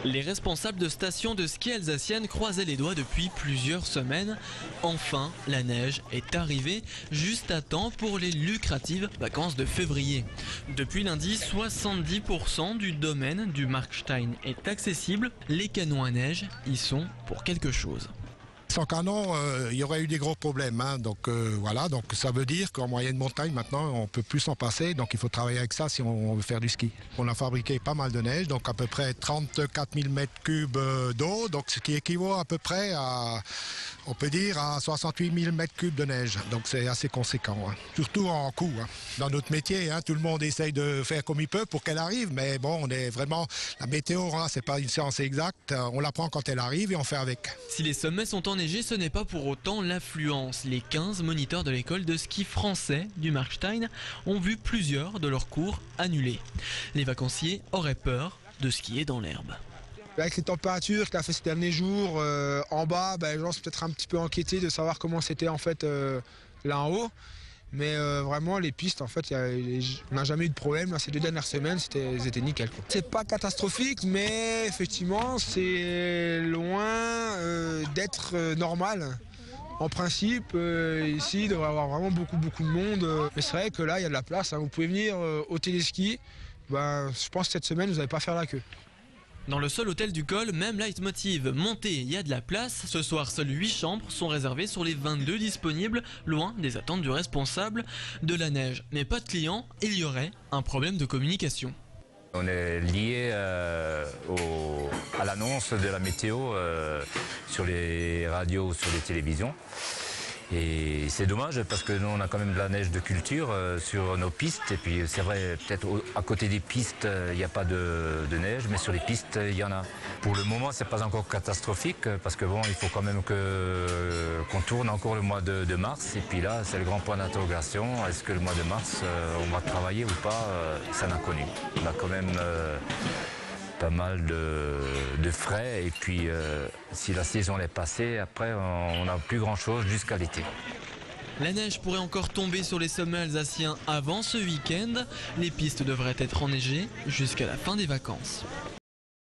Les responsables de stations de ski alsaciennes croisaient les doigts depuis plusieurs semaines. Enfin, la neige est arrivée juste à temps pour les lucratives vacances de février. Depuis lundi, 70% du domaine du Markstein est accessible. Les canons à neige y sont pour quelque chose. Sans canon, il y aurait eu des gros problèmes. Donc voilà, donc ça veut dire qu'en moyenne montagne, maintenant, on peut plus s'en passer. Donc il faut travailler avec ça si on veut faire du ski. On a fabriqué pas mal de neige, donc à peu près 34 000 m3 d'eau, donc ce qui équivaut à peu près à, on peut dire, à 68 000 m3 de neige. Donc c'est assez conséquent, surtout en coût. Dans notre métier, tout le monde essaye de faire comme il peut pour qu'elle arrive, mais bon, on est vraiment, la météo, c'est pas une science exacte. On la prend quand elle arrive et on fait avec. Si les sommets sont enneigés, ce n'est pas pour autant l'affluence. Les 15 moniteurs de l'école de ski français du Markstein ont vu plusieurs de leurs cours annulés. Les vacanciers auraient peur de skier dans l'herbe. Avec les températures qu'il a fait ces derniers jours, en bas, les gens sont peut-être un petit peu inquiétés de savoir comment c'était en fait là en haut. Mais vraiment les pistes, en fait, on n'a jamais eu de problème. Là, ces 2 dernières semaines, c'était nickel. C'est pas catastrophique, mais effectivement, c'est loin d'être normal. En principe, ici, il devrait y avoir vraiment beaucoup de monde. Mais c'est vrai que là, il y a de la place. Vous pouvez venir au téléski. Je pense que cette semaine, vous n'allez pas faire la queue. Dans le seul hôtel du col, même leitmotiv, monté, il y a de la place. Ce soir, seules 8 chambres sont réservées sur les 22 disponibles, loin des attentes du responsable de la neige. Mais pas de clients, il y aurait un problème de communication. On est lié à l'annonce de la météo sur les radios, sur les télévisions. Et c'est dommage parce que nous on a quand même de la neige de culture sur nos pistes. Et puis c'est vrai, peut-être à côté des pistes il n'y a pas de neige, mais sur les pistes il y en a. Pour le moment c'est pas encore catastrophique parce que bon, il faut quand même qu'on tourne encore le mois de mars. Et puis là c'est le grand point d'interrogation. Est-ce que le mois de mars on va travailler ou pas, c'est inconnu. On a quand même pas mal de frais et puis si la saison est passée, après on n'a plus grand chose jusqu'à l'été. La neige pourrait encore tomber sur les sommets alsaciens avant ce week-end. Les pistes devraient être enneigées jusqu'à la fin des vacances.